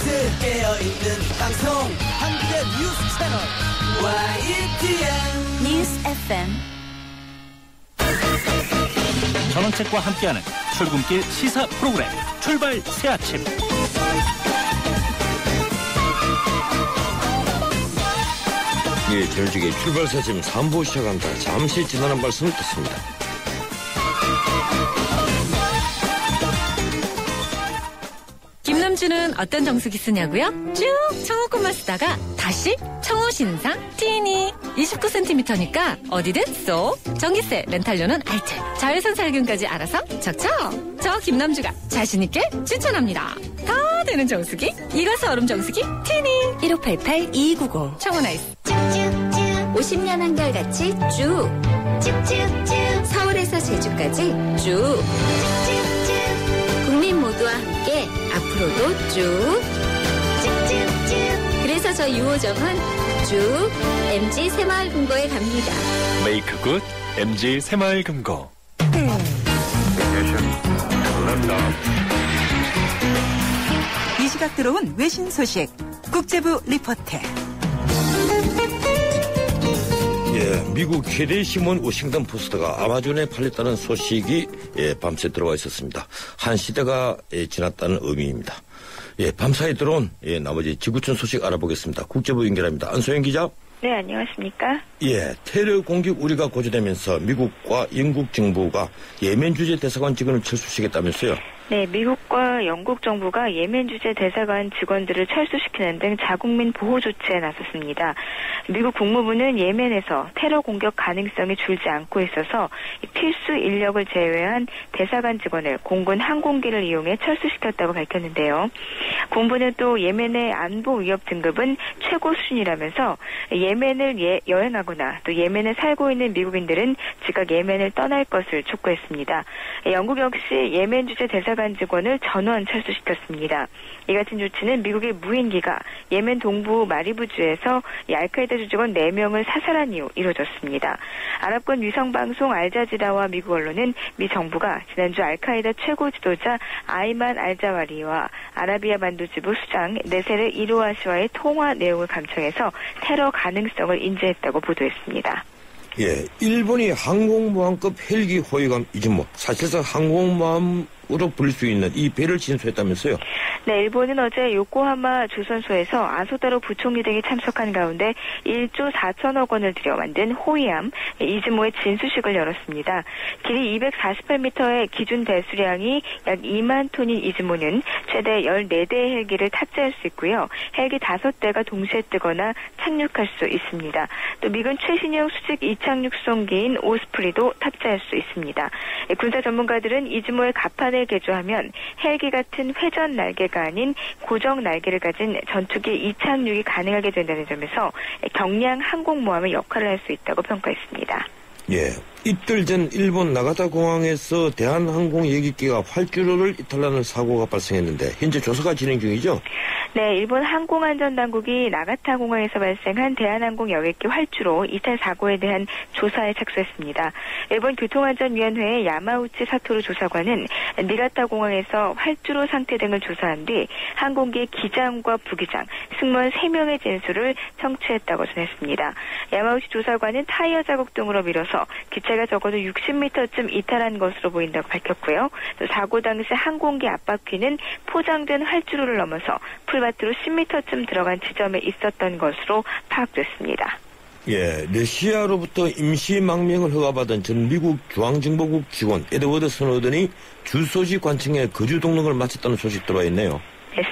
깨어있는 방송 한국의 뉴스 채널 YTN 뉴스 FM. 전원책과 함께하는 출근길 시사 프로그램 출발 새아침. 예, 전주기 출발 새아침 3부 시작합니다. 잠시 지나는 말씀을 듣습니다. 김남주는 어떤 정수기 쓰냐고요? 쭉 청호꽃만 쓰다가 다시 청호신상 티니 29cm니까 어디든 쏙. 전기세, 렌탈료는 알뜰, 자외선 살균까지 알아서 척척. 저 김남주가 자신있게 추천합니다. 다 되는 정수기, 이것은 얼음 정수기 티니. 1588-2290 청호나이스. 쭉쭉쭉 50년 한결같이 쭉 쭉쭉쭉 서울에서 제주까지 쭉 쭉쭉쭉 국민 모두와 함께 앞으로도 쭉 쭉쭉쭉. 그래서 저 유호정은 쭉 MG 새마을금고에 갑니다. 메이크 굿 MG 새마을금고. 이 시각 들어온 외신 소식 국제부 리포트. 예, 미국 최대 신문 워싱턴 포스트가 아마존에 팔렸다는 소식이 밤새 들어와 있었습니다. 한 시대가 지났다는 의미입니다. 밤사이 들어온 나머지 지구촌 소식 알아보겠습니다. 국제부 연결합니다. 안소영 기자. 네, 안녕하십니까? 테러 공격 우려가 고조되면서 미국과 영국 정부가 예멘 주재 대사관 직원을 철수시켰다면서요? 네, 미국과 영국 정부가 예멘 주재 대사관 직원들을 철수시키는 등 자국민 보호 조치에 나섰습니다. 미국 국무부는 예멘에서 테러 공격 가능성이 줄지 않고 있어서 필수 인력을 제외한 대사관 직원을 공군 항공기를 이용해 철수시켰다고 밝혔는데요. 군부는 또 예멘의 안보 위협 등급은 최고 수준이라면서 예멘을 여행하거나 또 예멘에 살고 있는 미국인들은 즉각 예멘을 떠날 것을 촉구했습니다. 영국 역시 예멘 주재 대사관 직원을 전원 철수시켰습니다. 이 같은 조치는 미국의 무인기가 예멘 동부 마리부주에서 알카이다 조직원 4명을 사살한 이후 이루어졌습니다. 아랍권 위성방송 알자지라와 미국 언론은 미 정부가 지난주 알카이다 최고 지도자 아이만 알자와리와 아라비아 만도지부 수장 네세르 이로아시와의 통화 내용을 감청해서 테러 가능성을 인지했다고 보도했습니다. 일본이 항공모함급 헬기 호위함 이즈모, 사실상 항공모함으로 불릴 수 있는 이 배를 진수했다면서요? 네, 일본은 어제 요코하마 조선소에서 아소다로 부총리 등이 참석한 가운데 1조 4천억 원을 들여 만든 호위함 이즈모의 진수식을 열었습니다. 길이 248m의 기준 배수량이 약 2만 톤인 이즈모는 최대 14대의 헬기를 탑재할 수 있고요. 헬기 5대가 동시에 뜨거나 착륙할 수 있습니다. 또 미군 최신형 수직 이착륙송기인 오스프리도 탑재할 수 있습니다. 군사 전문가들은 이즈모의 갑판을 개조하면 헬기 같은 회전 날개가 아닌 고정 날개를 가진 전투기 이착륙이 가능하게 된다는 점에서 경량 항공모함의 역할을 할 수 있다고 평가했습니다. 이틀 전 일본 나가타 공항에서 대한항공 예기기가 활주로를 이탈하는 사고가 발생했는데 현재 조사가 진행 중이죠? 네, 일본 항공안전당국이 나가타 공항에서 발생한 대한항공 여객기 활주로 이탈 사고에 대한 조사에 착수했습니다. 일본 교통안전위원회의 야마우치 사토루 조사관은 니가타 공항에서 활주로 상태 등을 조사한 뒤 항공기의 기장과 부기장, 승무원 3명의 진술을 청취했다고 전했습니다. 야마우치 조사관은 타이어 자국 등으로 미뤄서 기체가 적어도 60m쯤 이탈한 것으로 보인다고 밝혔고요. 또 사고 당시 항공기 앞바퀴는 포장된 활주로를 넘어서 풀밭으로 10m쯤 들어간 지점에 있었던 것으로 파악됐습니다. 러시아로부터 임시 망명을 허가받은 전 미국 중앙정보국 직원 에드워드 스노든이 주소지 관청에 거주 등록을 마쳤다는 소식 들어와 있네요.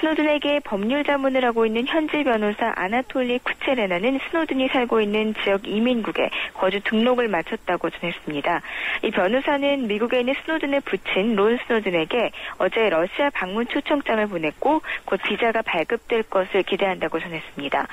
스노든에게 법률 자문을 하고 있는 현지 변호사 아나톨리 쿠체레나는 스노든이 살고 있는 지역 이민국에 거주 등록을 마쳤다고 전했습니다. 이 변호사는 미국에 있는 스노든의 부친 론 스노든에게 어제 러시아 방문 초청장을 보냈고 곧 비자가 발급될 것을 기대한다고 전했습니다.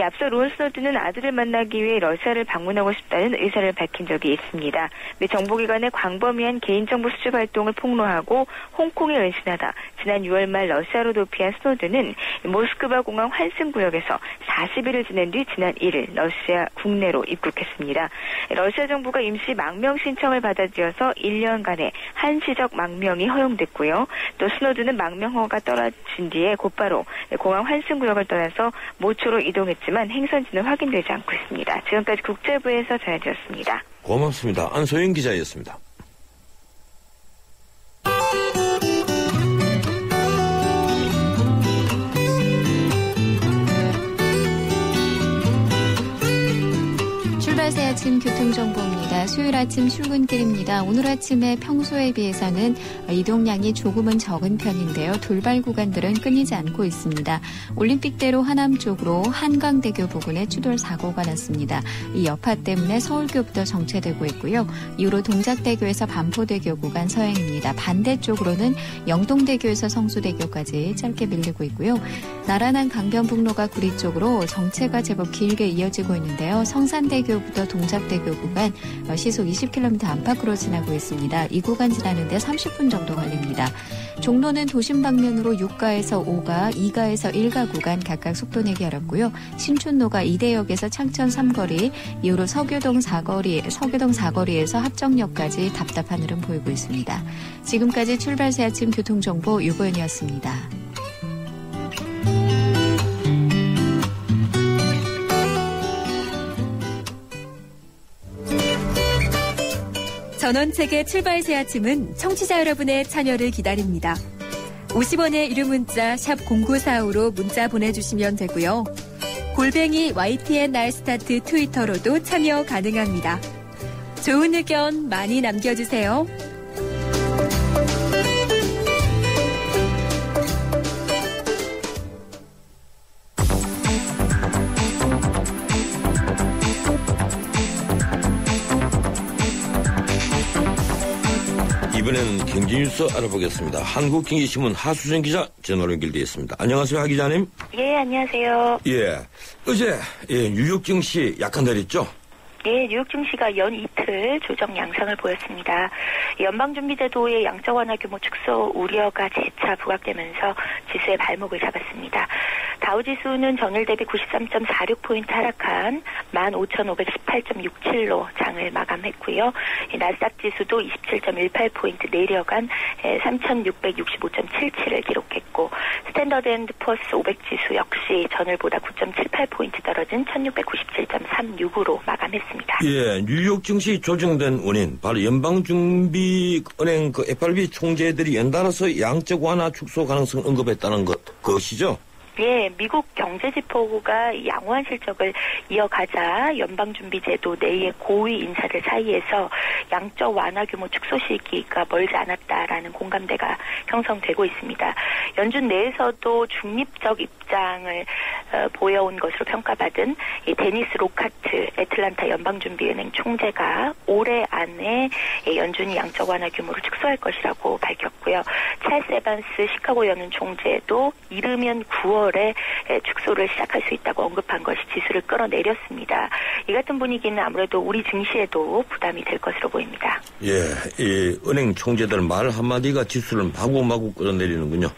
앞서 론 스노든은 아들을 만나기 위해 러시아를 방문하고 싶다는 의사를 밝힌 적이 있습니다. 미 정보기관의 광범위한 개인정보 수집 활동을 폭로하고 홍콩에 은신하다 지난 6월 말 러시아로 도피한 스노든은 모스크바 공항 환승구역에서 40일을 지낸 뒤 지난 1일 러시아 국내로 입국했습니다. 러시아 정부가 임시 망명 신청을 받아들여서 1년간의 한시적 망명이 허용됐고요. 또 스노든은 망명 허가가 떨어진 뒤에 곧바로 공항 환승구역을 떠나서 모초로 이동했지만 행선지는 확인되지 않고 있습니다. 지금까지 국제부에서 전해드렸습니다. 고맙습니다. 안소영 기자였습니다. 출발새 아침 교통정보입니다. 수요일 아침 출근길입니다. 오늘 아침에 평소에 비해서는 이동량이 조금은 적은 편인데요. 돌발 구간들은 끊이지 않고 있습니다. 올림픽대로 하남 쪽으로 한강대교 부근에 추돌 사고가 났습니다. 이 여파 때문에 서울교부터 정체되고 있고요. 이후로 동작대교에서 반포대교 구간 서행입니다. 반대쪽으로는 영동대교에서 성수대교까지 짧게 밀리고 있고요. 나란한 강변북로가 구리 쪽으로 정체가 제법 길게 이어지고 있는데요. 성산대교부터 동작대교 구간 시속 20km 안팎으로 지나고 있습니다. 이 구간 지나는데 30분 정도 걸립니다. 종로는 도심 방면으로 6가에서 5가, 2가에서 1가 구간 각각 속도 내기 어렵고요. 신촌로가 이대역에서 창천 3거리, 이후로 서교동 4거리에서 합정역까지 답답한 흐름 보이고 있습니다. 지금까지 출발새 아침 교통정보 유보연이었습니다. 전원책의 출발새 아침은 청취자 여러분의 참여를 기다립니다. 50원의 유료 문자 샵 0945로 문자 보내주시면 되고요. 골뱅이 YTN 날스타트 트위터로도 참여 가능합니다. 좋은 의견 많이 남겨주세요. 이번에는 경제뉴스 알아보겠습니다. 한국경제신문 하수정 기자 전화로 연결되어 있습니다. 안녕하세요, 하 기자님. 예, 안녕하세요. 예, 어제 뉴욕 증시 약간 내렸죠? 예, 뉴욕 증시가 연 이틀 조정 양상을 보였습니다. 연방준비제도의 양적 완화 규모 축소 우려가 재차 부각되면서 지수의 발목을 잡았습니다. 다우지수는 전일 대비 93.46포인트 하락한 15,518.67로 장을 마감했고요. 나스닥 지수도 27.18포인트 내려간 3,665.77을 기록했고, 스탠더드 앤드 푸어스 500 지수 역시 전일보다 9.78포인트 떨어진 1,697.36으로 마감했습니다. 예, 뉴욕 증시 조정된 원인, 바로 연방준비은행 FRB 총재들이 연달아서 양적 완화 축소 가능성을 언급했다는 것이죠? 예, 미국 경제지표가 양호한 실적을 이어가자 연방준비제도 내의 고위 인사들 사이에서 양적 완화 규모 축소 시기가 멀지 않았다라는 공감대가 형성되고 있습니다. 연준 내에서도 중립적 입장을 보여온 것으로 평가받은 이 데니스 로카트 애틀란타 연방준비은행 총재가 올해 안에 연준이 양적 완화 규모를 축소할 것이라고 밝혔고요. 찰스 에반스 시카고 연은 총재도 이르면 9월에 축소를 시작할 수 있다고 언급한 것이 지수를 끌어내렸습니다. 이 같은 분위기는 아무래도 우리 증시에도 부담이 될 것으로 보입니다. 예, 이 은행 총재들 말 한마디가 지수를 마구마구 끌어내리는군요.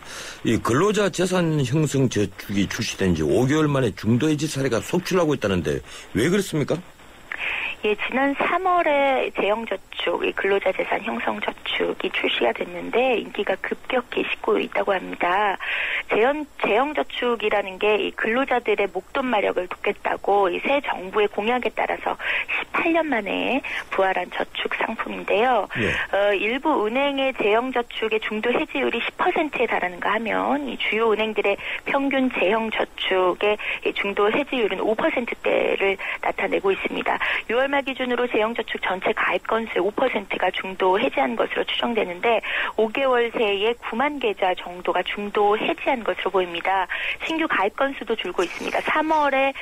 이 근로자 재산 형성 저축이 출시된 지 5개월 만에 중도 해지 사례가 속출하고 있다는데 왜 그렇습니까? 예, 지난 3월에 재형저축, 근로자 재산 형성저축이 출시가 됐는데 인기가 급격히 싣고 있다고 합니다. 재형저축이라는 게 이 근로자들의 목돈 마력을 돕겠다고 이 새 정부의 공약에 따라서 18년 만에 부활한 저축 상품인데요. 예. 일부 은행의 재형저축의 중도 해지율이 10%에 달하는가 하면 이 주요 은행들의 평균 재형저축의 중도 해지율은 5%대를 나타내고 있습니다. 6월 말 기준으로 재형저축 전체 가입 건수의 5%가 중도 해지한 것으로 추정되는데 5개월 새에 9만 계좌 정도가 중도 해지한 것으로 보입니다. 신규 가입 건수도 줄고 있습니다. 3월에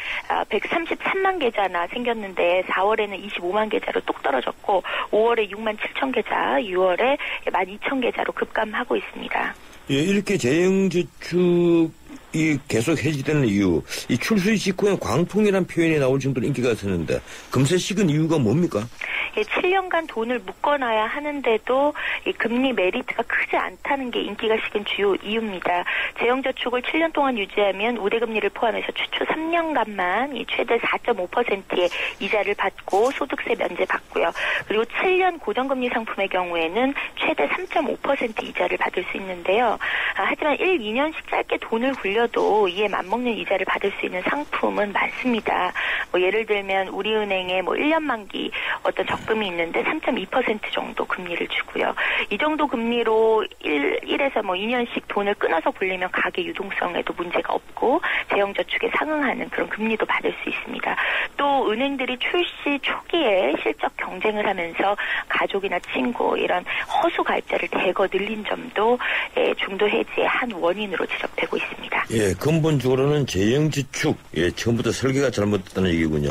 133만 계좌나 생겼는데 4월에는 25만 계좌로 똑 떨어졌고 5월에 6만 7천 계좌, 6월에 1만 2천 계좌로 급감하고 있습니다. 예, 이렇게 재형저축이 계속 해지되는 이유, 이 출시 직후에 광풍이라는 표현이 나올 정도로 인기가 있었는데 금세 식은 이유가 뭡니까? 7년간 돈을 묶어놔야 하는데도 이 금리 메리트가 크지 않다는 게 인기가 식은 주요 이유입니다. 재형저축을 7년 동안 유지하면 우대금리를 포함해서 최초 3년간만 이 최대 4.5%의 이자를 받고 소득세 면제받고요. 그리고 7년 고정금리 상품의 경우에는 최대 3.5% 이자를 받을 수 있는데요. 하지만 1, 2년씩 짧게 돈을 굴려도 이에 맞먹는 이자를 받을 수 있는 상품은 많습니다. 예를 들면 우리은행에 1년 만기 어떤 적금이 있는데 3.2% 정도 금리를 주고요. 이 정도 금리로 1에서 2년씩 돈을 끊어서 굴리면 가계 유동성에도 문제가 없고 재형저축에 상응하는 그런 금리도 받을 수 있습니다. 또 은행들이 출시 초기에 실적 경쟁을 하면서 가족이나 친구 이런 허수 가입자를 대거 늘린 점도 중도 해지의 한 원인으로 지적되고 있습니다. 예, 근본적으로는 재형저축 처음부터 설계가 잘못됐다는 얘기군요.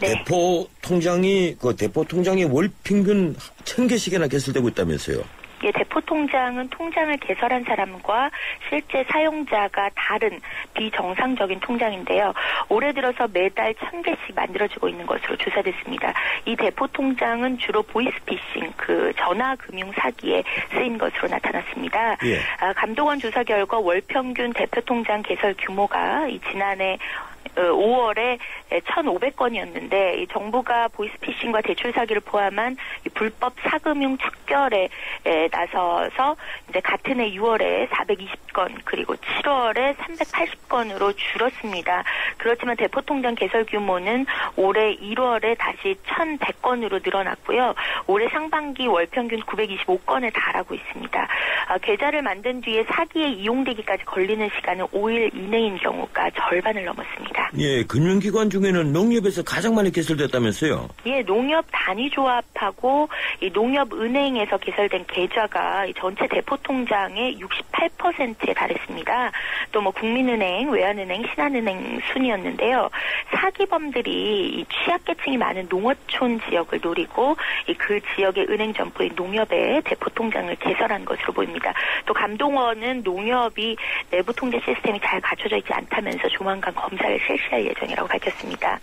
네. 대포 통장이 월 평균 1000개씩이나 개설되고 있다면서요. 예, 대포통장은 통장을 개설한 사람과 실제 사용자가 다른 비정상적인 통장인데요. 올해 들어서 매달 1000개씩 만들어지고 있는 것으로 조사됐습니다. 이 대포통장은 주로 보이스피싱, 전화금융 사기에 쓰인 것으로 나타났습니다. 예. 감독원 조사 결과 월평균 대표통장 개설 규모가 지난해 5월에 1,500건이었는데 정부가 보이스피싱과 대출 사기를 포함한 불법 사금융 척결에 나서서 이제 같은 해 6월에 420건 그리고 7월에 380건으로 줄었습니다. 그렇지만 대포통장 개설 규모는 올해 1월에 다시 1,100건으로 늘어났고요. 올해 상반기 월평균 925건에 달하고 있습니다. 계좌를 만든 뒤에 사기에 이용되기까지 걸리는 시간은 5일 이내인 경우가 절반을 넘었습니다. 예, 금융기관 중에는 농협에서 가장 많이 개설됐다면서요? 예, 농협 단위조합하고 이 농협은행에서 개설된 계좌가 이 전체 대포통장의 68%에 달했습니다. 또 국민은행, 외환은행, 신한은행 순이었는데요. 사기범들이 이 취약계층이 많은 농어촌 지역을 노리고 그 지역의 은행 점포인 농협에 대포통장을 개설한 것으로 보입니다. 또 감동원은 농협이 내부 통제 시스템이 잘 갖춰져 있지 않다면서 조만간 검사를 실시할 예정이라고 밝혔습니다.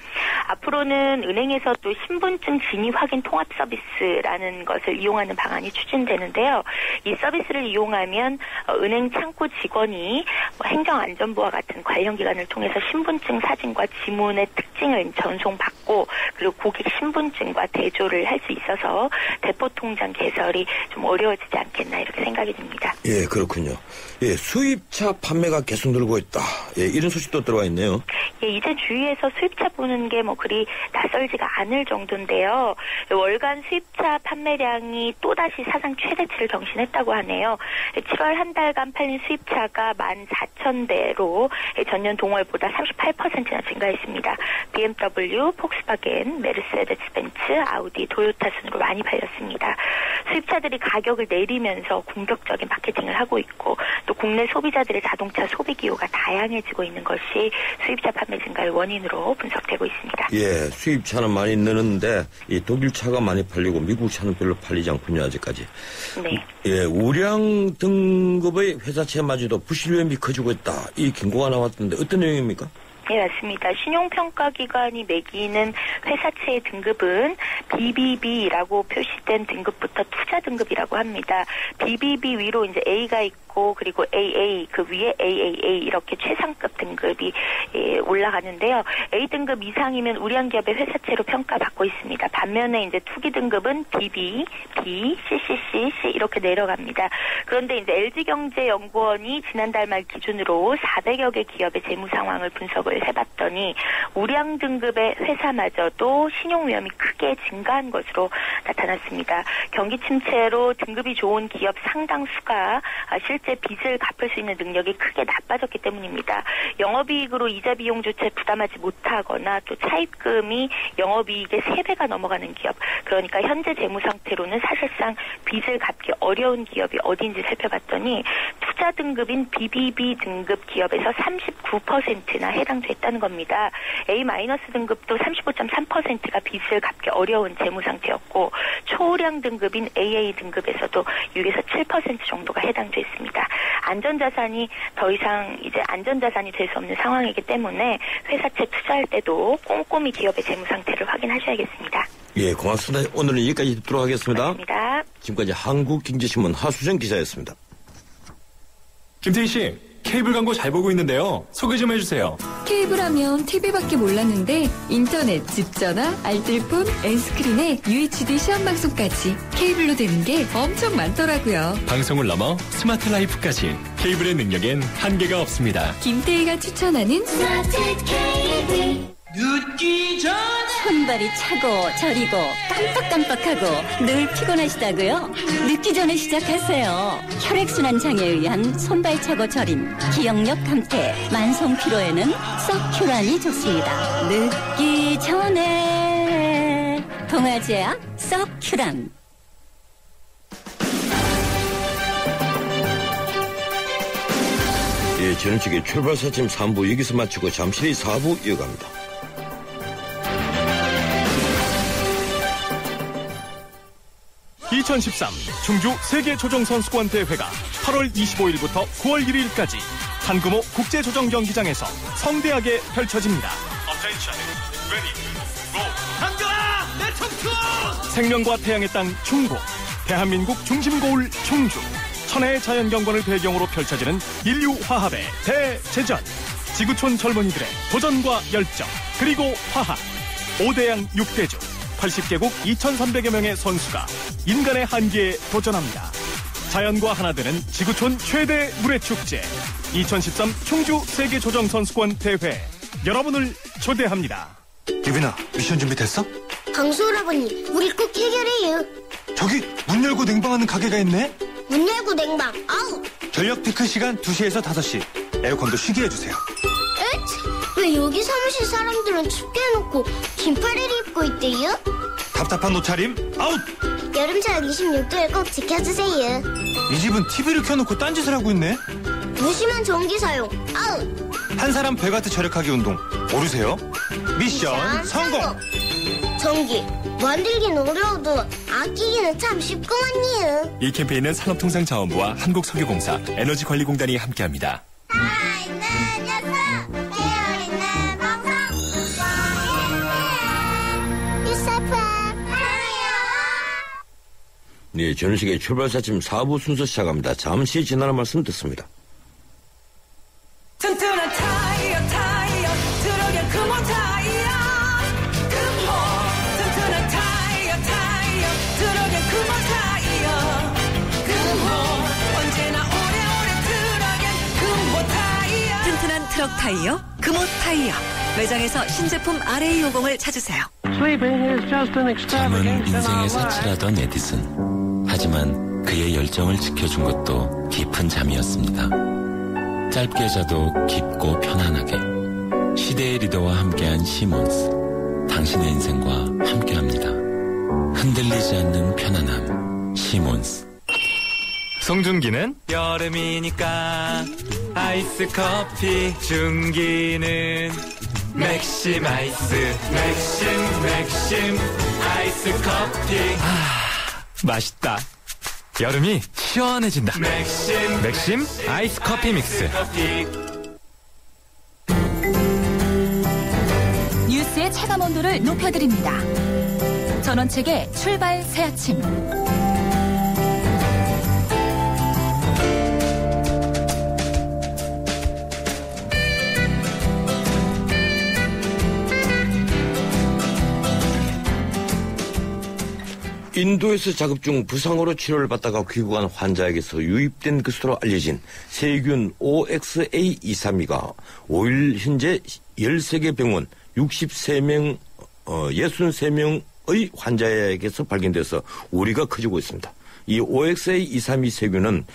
앞으로는 은행에서 또 신분증 진위 확인 통합 서비스라는 것을 이용하는 방안이 추진되는데요. 이 서비스를 이용하면 은행 창구 직원이 행정안전부와 같은 관련 기관을 통해서 신분증 사진과 지문의 특징을 전송받고 그리고 고객 신분증과 대조를 할 수 있어서 대포통장 개설이 좀 어려워지지 않겠나 이렇게 생각이 듭니다. 예, 그렇군요. 예, 수입차 판매가 계속 늘고 있다. 예, 이런 소식도 들어와 있네요. 예, 이제 주위에서 수입차 보는 게 그리 낯설지가 않을 정도인데요. 월간 수입차 판매량이 또다시 사상 최대치를 경신했다고 하네요. 7월 한 달간 팔린 수입차가 14,000대로 전년 동월보다 38%나 증가했습니다. BMW, 폭스바겐, 메르세데스 벤츠, 아우디, 도요타 순으로 많이 팔렸습니다. 수입차들이 가격을 내리면서 공격적인 마케팅을 하고 있고 또 국내 소비자들의 자동차 소비 기호가 다양해지고 있는 것이 수입차 판매 증가의 원인으로 분석되고 있습니다. 예, 수입차는 많이 느는데 이 독일차가 많이 팔리고 미국 차는 별로 팔리지 않군요, 아직까지. 네. 예, 우량 등급의 회사채마저도 부실 위험이 커지고 있다. 이 경고가 나왔던데 어떤 내용입니까? 네, 맞습니다. 신용평가기관이 매기는 회사채의 등급은 BBB라고 표시된 등급부터 투자 등급이라고 합니다. BBB 위로 이제 A가 있고 그리고 AA 그 위에 AAA 이렇게 최상급 등급이 올라가는데요. A 등급 이상이면 우량기업의 회사채로 평가받고 있습니다. 반면에 이제 투기 등급은 BB, B, CCC, C 이렇게 내려갑니다. 그런데 이제 LG경제연구원이 지난달 말 기준으로 400여 개 기업의 재무 상황을 분석을 해봤더니 우량 등급의 회사마저도 신용 위험이 크게 증가한 것으로 나타났습니다. 경기 침체로 등급이 좋은 기업 상당수가 실제 빚을 갚을 수 있는 능력이 크게 나빠졌기 때문입니다. 영업이익으로 이자 비용조차 부담하지 못하거나 또 차입금이 영업이익의 3배가 넘어가는 기업, 그러니까 현재 재무 상태로는 사실상 빚을 갚기 어려운 기업이 어딘지 살펴봤더니 투자 등급인 BBB 등급 기업에서 39%나 해당됐다는 겁니다. A- 등급도 35.3%가 빚을 갚기 어려운 재무 상태였고 초우량 등급인 AA 등급에서도 6에서 7% 정도가 해당됐습니다. 안전자산이 더 이상 이제 안전자산이 될 수 없는 상황이기 때문에 회사채 투자할 때도 꼼꼼히 기업의 재무 상태를 확인하셔야겠습니다. 예, 고맙습니다. 오늘은 여기까지 듣도록 하겠습니다. 고맙습니다. 지금까지 한국경제신문 하수정 기자였습니다. 김태희 씨, 케이블 광고 잘 보고 있는데요. 소개 좀 해주세요. 케이블 하면 TV밖에 몰랐는데 인터넷, 집전화, 알뜰폰, N스크린에 UHD 시험방송까지 케이블로 되는 게 엄청 많더라고요. 방송을 넘어 스마트 라이프까지 케이블의 능력엔 한계가 없습니다. 김태희가 추천하는 스마트 케이블. 늦기 전에 손발이 차고 저리고 깜빡깜빡하고 늘 피곤하시다고요? 늦기 전에 시작하세요. 혈액순환 장애에 의한 손발 차고 저림, 기억력 감퇴, 만성 피로에는 서큐란이 좋습니다. 늦기 전에 동아제약 서큐란. 예, 저는 지금 출발사침 3부 여기서 마치고 잠시 뒤 4부 이어갑니다. (2013) 충주 세계조정선수권 대회가 8월 25일부터 9월 1일까지 한금호 국제조정경기장에서 성대하게 펼쳐집니다. 한겨라 내 청춘. 생명과 태양의 땅 충북, 대한민국 중심고을 충주, 천혜의 자연경관을 배경으로 펼쳐지는 인류화합의 대제전. 지구촌 젊은이들의 도전과 열정, 그리고 화합. 5대양 6대주 80개국 2,300여 명의 선수가 인간의 한계에 도전합니다. 자연과 하나 되는 지구촌 최대 물회축제 2013 충주 세계조정선수권 대회, 여러분을 초대합니다. 유빈아, 미션 준비됐어? 강수 오라버니, 우리 꼭 해결해요. 저기 문 열고 냉방하는 가게가 있네. 문 열고 냉방, 아우. 전력 피크 시간 2시에서 5시. 에어컨도 쉬게 해주세요. 왜 여기 사무실 사람들은 춥게 해놓고 긴팔을 입고 있대요? 답답한 옷차림 아웃! 여름철 26도를 꼭 지켜주세요. 이 집은 TV를 켜놓고 딴짓을 하고 있네. 무심한 전기 사용 아웃! 한 사람 배가트 절약하기 운동 모르세요? 미션 성공! 전기 만들기는 어려워도 아끼기는 참 쉽구만요. 이 캠페인은 산업통상자원부와 한국석유공사, 에너지관리공단이 함께합니다. 네, 전우식의 출발사침 4부 순서 시작합니다. 잠시 지나는 말씀 듣습니다. 튼튼한 타이어 트럭의 금호 타이어 금호. 튼튼한 타이어 트럭의 금호 타이어 금호. 언제나 오래오래 트럭엔 금호 타이어. 튼튼한 트럭 타이어 금호 타이어. 매장에서 신제품 RA50을 찾으세요. 잠은 인생의 사치라던 에디슨. 하지만 그의 열정을 지켜준 것도 깊은 잠이었습니다. 짧게 자도 깊고 편안하게. 시대의 리더와 함께한 시몬스. 당신의 인생과 함께합니다. 흔들리지 않는 편안함. 시몬스. 송중기는 여름이니까 아이스 커피, 중기는 맥심 아이스, 맥심 아이스 커피. 맛있다. 여름이 시원해진다. 맥심 아이스 커피 믹스. 뉴스의 체감 온도를 높여드립니다. 전원책의 출발 새 아침. 인도에서 작업 중 부상으로 치료를 받다가 귀국한 환자에게서 유입된 것으로 알려진 세균 OXA232가 5일 현재 13개 병원 63명의 환자에게서 발견돼서 우려가 커지고 있습니다. 이 OXA232 세균은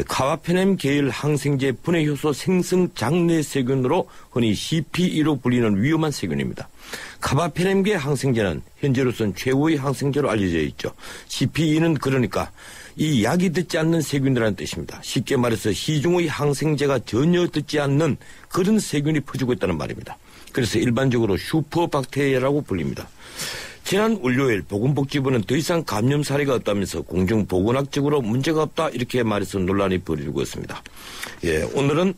카바페넴 계열 항생제 분해 효소 생성 장내 세균으로 흔히 CP2로 불리는 위험한 세균입니다. 카바페넴계 항생제는 현재로선 최고의 항생제로 알려져 있죠. CP2는 그러니까 이 약이 듣지 않는 세균이라는 뜻입니다. 쉽게 말해서 시중의 항생제가 전혀 듣지 않는 그런 세균이 퍼지고 있다는 말입니다. 그래서 일반적으로 슈퍼박테리아라고 불립니다. 지난 월요일 보건복지부는 더 이상 감염 사례가 없다면서 공중보건학적으로 문제가 없다 이렇게 말해서 논란이 벌어지고 있습니다. 예, 오늘은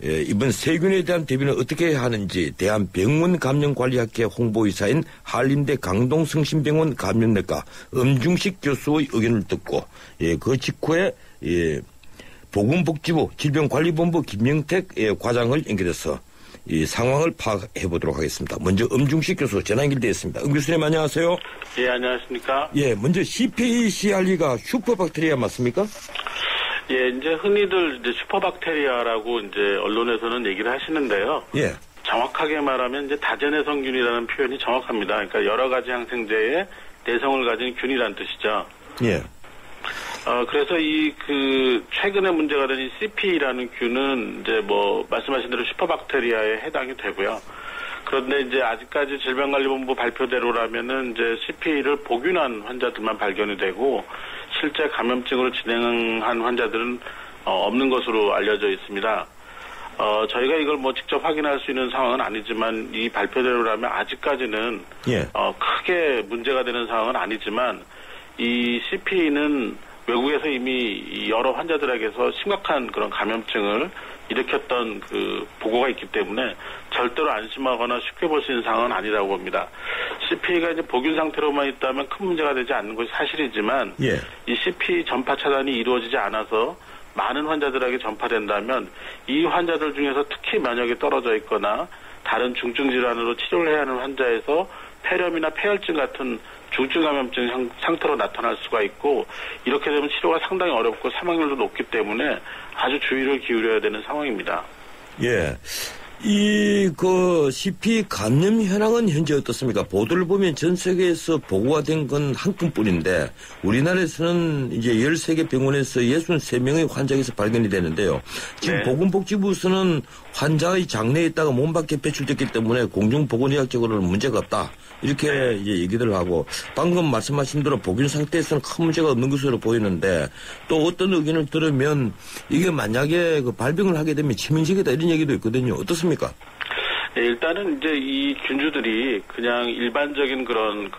이번 세균에 대한 대비는 어떻게 해야 하는지 대한병원감염관리학회 홍보이사인 한림대 강동성심병원 감염내과 엄중식 교수의 의견을 듣고 그 직후에 보건복지부 질병관리본부 김명택 과장을 연결해서 이 상황을 파악해 보도록 하겠습니다. 먼저 엄중식 교수 전화 연결되어 있습니다. 엄 교수님 안녕하세요. 예, 안녕하십니까. 예, 먼저 CPCR가 슈퍼박테리아 맞습니까? 예, 이제 흔히들 이제 슈퍼박테리아라고 이제 언론에서는 얘기를 하시는데요. 예. 정확하게 말하면 이제 다제내성균이라는 표현이 정확합니다. 그러니까 여러 가지 항생제에 내성을 가진 균이란 뜻이죠. 예. 그래서 최근에 문제가 된 이 CP라는 균은 이제 말씀하신 대로 슈퍼박테리아에 해당이 되고요. 그런데 이제 아직까지 질병관리본부 발표대로라면은 이제 CP를 복균한 환자들만 발견이 되고 실제 감염증으로 진행한 환자들은 없는 것으로 알려져 있습니다. 저희가 이걸 직접 확인할 수 있는 상황은 아니지만 이 발표대로라면 아직까지는 크게 문제가 되는 상황은 아니지만 이 CP는 외국에서 이미 여러 환자들에게서 심각한 그런 감염증을 일으켰던 그 보고가 있기 때문에 절대로 안심하거나 쉽게 볼 수 있는 상황은 아니라고 봅니다. CP가 이제 복균 상태로만 있다면 큰 문제가 되지 않는 것이 사실이지만 이 CP 전파 차단이 이루어지지 않아서 많은 환자들에게 전파된다면 이 환자들 중에서 특히 면역이 떨어져 있거나 다른 중증 질환으로 치료를 해야 하는 환자에서 폐렴이나 폐혈증 같은 중증 감염증 상태로 나타날 수가 있고 이렇게 되면 치료가 상당히 어렵고 사망률도 높기 때문에 아주 주의를 기울여야 되는 상황입니다. 예. CP 감염 현황은 현재 어떻습니까? 보도를 보면 전 세계에서 보고가 된 건 한 건뿐인데 우리나라에서는 이제 13개 병원에서 63명의 환자에서 발견이 되는데요. 지금 보건복지부에서는 환자의 장내에 있다가 몸 밖에 배출됐기 때문에 공중보건의학적으로는 문제가 없다. 이렇게 이제 얘기를 하고 방금 말씀하신 대로 복균 상태에서는 큰 문제가 없는 것으로 보이는데 또 어떤 의견을 들으면 이게 만약에 발병을 하게 되면 치명적이다 이런 얘기도 있거든요. 어떻습니까? 네, 일단은 이제 이 균주들이 그냥 일반적인 그런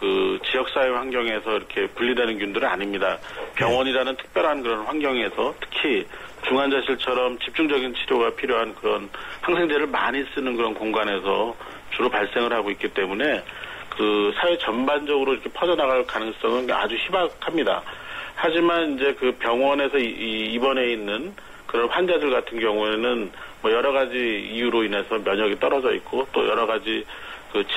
지역사회 환경에서 이렇게 분리되는 균들은 아닙니다. 병원이라는 특별한 그런 환경에서 특히 중환자실처럼 집중적인 치료가 필요한 그런 항생제를 많이 쓰는 그런 공간에서 주로 발생을 하고 있기 때문에 사회 전반적으로 이렇게 퍼져나갈 가능성은 아주 희박합니다. 하지만 이제 병원에서 입원해 있는 그런 환자들 같은 경우에는 여러 가지 이유로 인해서 면역이 떨어져 있고 또 여러 가지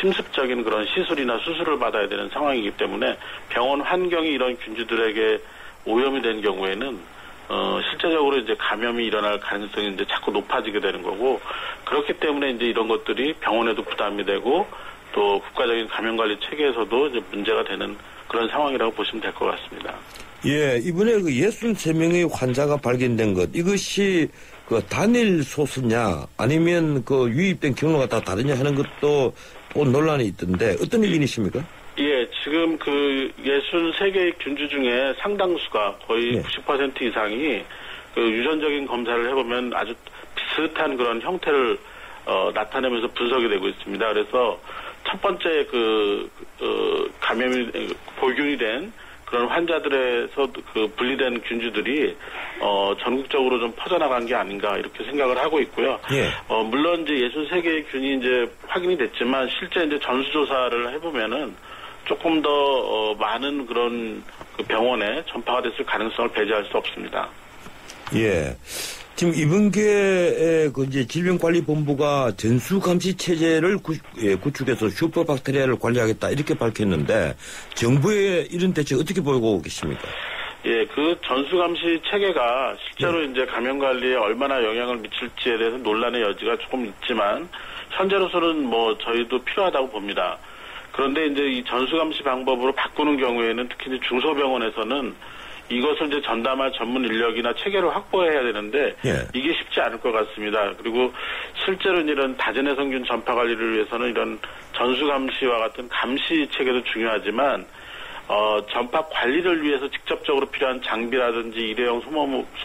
침습적인 그런 시술이나 수술을 받아야 되는 상황이기 때문에 병원 환경이 이런 균주들에게 오염이 된 경우에는 실제적으로 이제 감염이 일어날 가능성이 이제 자꾸 높아지게 되는 거고 그렇기 때문에 이제 이런 것들이 병원에도 부담이 되고 또 국가적인 감염관리 체계에서도 이제 문제가 되는 그런 상황이라고 보시면 될 것 같습니다. 예, 이번에 63명의 환자가 발견된 것, 이것이 단일 소수냐, 아니면 유입된 경로가 다 다르냐 하는 것도 또 논란이 있던데, 어떤 의견이십니까? 예, 지금 63개의 균주 중에 상당수가 거의 90% 이상이 유전적인 검사를 해보면 아주 비슷한 그런 형태를 나타내면서 분석이 되고 있습니다. 그래서 첫 번째 감염이 볼균이 된 그런 환자들에서 분리된 균주들이 전국적으로 좀 퍼져나간 게 아닌가 이렇게 생각을 하고 있고요. 물론 이제 63개의 균이 이제 확인이 됐지만 실제 이제 전수조사를 해보면은 조금 더 많은 그런 병원에 전파가 됐을 가능성을 배제할 수 없습니다. 예. 지금 이번 기회에 이제 질병관리본부가 전수감시 체제를 구축해서 슈퍼박테리아를 관리하겠다 이렇게 밝혔는데 정부의 이런 대책 어떻게 보고 계십니까? 예, 전수감시 체계가 실제로 이제 감염관리에 얼마나 영향을 미칠지에 대해서 논란의 여지가 조금 있지만 현재로서는 저희도 필요하다고 봅니다. 그런데 이제 이 전수감시 방법으로 바꾸는 경우에는 특히 이제 중소병원에서는 이것을 이제 전담할 전문 인력이나 체계를 확보해야 되는데 이게 쉽지 않을 것 같습니다. 그리고 실제로 이런 다제내성균 전파 관리를 위해서는 이런 전수감시와 같은 감시 체계도 중요하지만 전파 관리를 위해서 직접적으로 필요한 장비라든지 일회용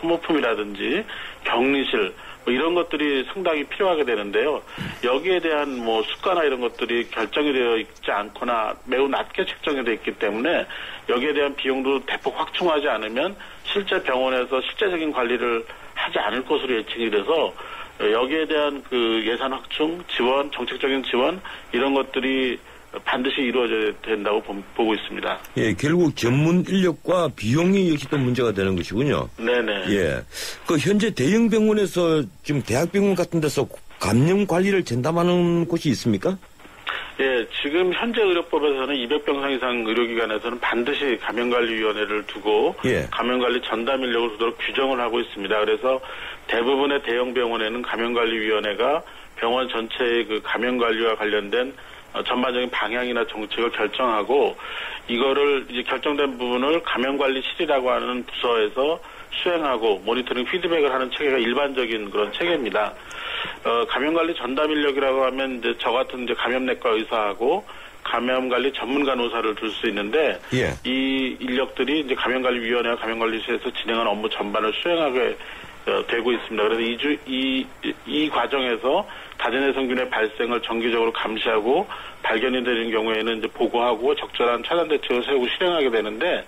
소모품이라든지 격리실 이런 것들이 상당히 필요하게 되는데요. 여기에 대한 수가나 이런 것들이 결정이 되어 있지 않거나 매우 낮게 책정이 되어 있기 때문에 여기에 대한 비용도 대폭 확충하지 않으면 실제 병원에서 실제적인 관리를 할 하지 않을 것으로 예측이 돼서 여기에 대한 그 예산 확충, 지원, 정책적인 지원 이런 것들이 반드시 이루어져야 된다고 보고 있습니다. 예, 결국 전문 인력과 비용이 역시 또 문제가 되는 것이군요. 네네. 예, 그 현재 대형 병원에서 지금 대학병원 같은 데서 감염 관리를 전담하는 곳이 있습니까? 예, 지금 현재 의료법에서는 200병상 이상 의료기관에서는 반드시 감염관리위원회를 두고 감염관리 전담 인력을 두도록 규정을 하고 있습니다. 그래서 대부분의 대형 병원에는 감염관리위원회가 병원 전체의 그 감염관리와 관련된 전반적인 방향이나 정책을 결정하고 이거를 이제 결정된 부분을 감염관리실이라고 하는 부서에서 수행하고 모니터링 피드백을 하는 체계가 일반적인 그런 체계입니다. 감염관리 전담 인력이라고 하면 이제 저 같은 이제 감염내과 의사하고 감염관리 전문 간호사를 둘 수 있는데 이 인력들이 이제 감염관리위원회와 감염관리실에서 진행하는 업무 전반을 수행하게 되고 있습니다. 그래서 이 과정에서 다전해 성균의 발생을 정기적으로 감시하고 발견이 되는 경우에는 이제 보고하고 적절한 차단 대책을 세우고 실행하게 되는데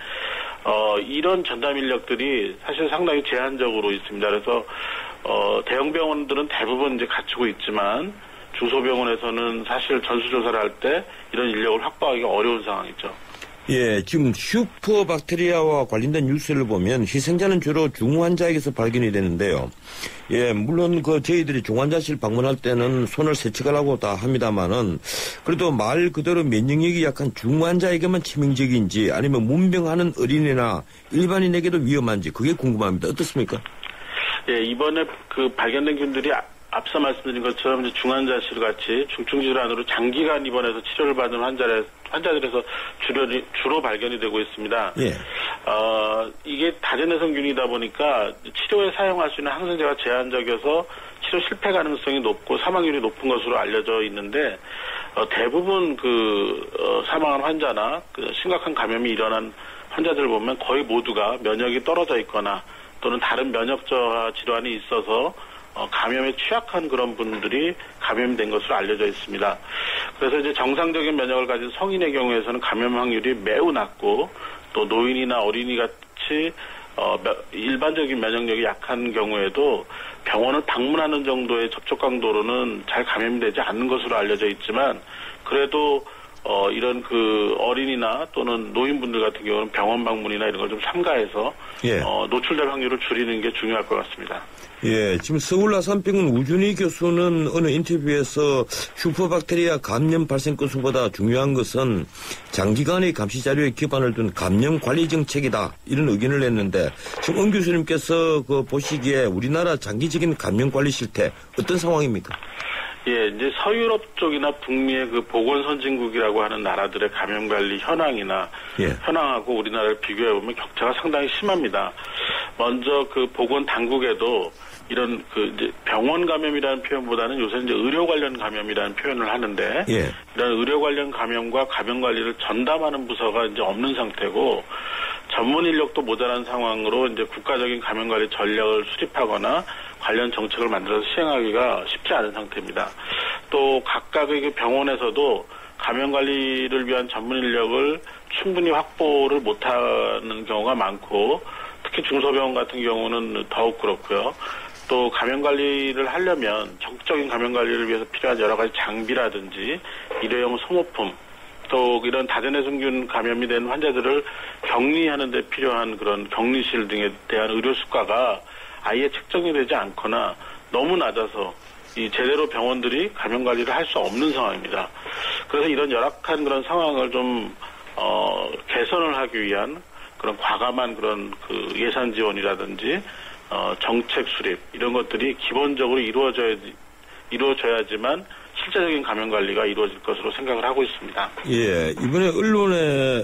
이런 전담 인력들이 사실 상당히 제한적으로 있습니다. 그래서 대형 병원들은 대부분 이제 갖추고 있지만 중소병원에서는 사실 전수조사를 할 때 이런 인력을 확보하기가 어려운 상황이죠. 예, 지금 슈퍼박테리아와 관련된 뉴스를 보면 희생자는 주로 중환자에게서 발견이 되는데요. 예, 물론 그 저희들이 중환자실 방문할 때는 손을 세척하라고 다 합니다만은 그래도 말 그대로 면역력이 약한 중환자에게만 치명적인지 아니면 문병하는 어린이나 일반인에게도 위험한지 그게 궁금합니다. 어떻습니까? 예, 이번에 그 발견된 균들이 앞서 말씀드린 것처럼 이제 중환자실 같이 중증 질환으로 장기간 입원해서 치료를 받는 환자들에서 주로 발견이 되고 있습니다. 예. 이게 다전해성균이다 보니까 치료에 사용할 수 있는 항생제가 제한적이어서 치료 실패 가능성이 높고 사망률이 높은 것으로 알려져 있는데 대부분 사망한 환자나 심각한 감염이 일어난 환자들 보면 거의 모두가 면역이 떨어져 있거나 또는 다른 면역 저하 질환이 있어서 감염에 취약한 그런 분들이 감염된 것으로 알려져 있습니다. 그래서 이제 정상적인 면역을 가진 성인의 경우에서는 감염 확률이 매우 낮고 또 노인이나 어린이 같이 일반적인 면역력이 약한 경우에도 병원을 방문하는 정도의 접촉 강도로는 잘 감염이 되지 않는 것으로 알려져 있지만 그래도 이런 어린이나 또는 노인분들 같은 경우는 병원 방문이나 이런 걸 좀 삼가해서 노출될 확률을 줄이는 게 중요할 것 같습니다. 예, 지금 서울 아산병원 우준희 교수는 어느 인터뷰에서 슈퍼박테리아 감염 발생 건수보다 중요한 것은 장기간의 감시 자료에 기반을 둔 감염 관리 정책이다 이런 의견을 냈는데 지금 은 교수님께서 보시기에 우리나라 장기적인 감염 관리 실태 어떤 상황입니까? 예, 이제 서유럽 쪽이나 북미의 보건 선진국이라고 하는 나라들의 감염 관리 현황이나 현황하고 우리나라를 비교해 보면 격차가 상당히 심합니다. 먼저 보건 당국에도 이런 이제 병원 감염이라는 표현보다는 요새 이제 의료 관련 감염이라는 표현을 하는데 이런 의료 관련 감염과 감염 관리를 전담하는 부서가 이제 없는 상태고 전문 인력도 모자란 상황으로 이제 국가적인 감염 관리 전략을 수립하거나 관련 정책을 만들어서 시행하기가 쉽지 않은 상태입니다. 또 각각의 병원에서도 감염 관리를 위한 전문 인력을 충분히 확보를 못하는 경우가 많고 특히 중소병원 같은 경우는 더욱 그렇고요. 또 감염 관리를 하려면 적극적인 감염 관리를 위해서 필요한 여러 가지 장비라든지 일회용 소모품 또 이런 다전해성균 감염이 된 환자들을 격리하는 데 필요한 그런 격리실 등에 대한 의료 수가가 아예 책정이 되지 않거나 너무 낮아서 제대로 병원들이 감염 관리를 할 수 없는 상황입니다. 그래서 이런 열악한 그런 상황을 좀 개선을 하기 위한 그런 과감한 그런 예산 지원이라든지 정책 수립 이런 것들이 기본적으로 이루어져야지만 실제적인 감염 관리가 이루어질 것으로 생각을 하고 있습니다. 예, 이번에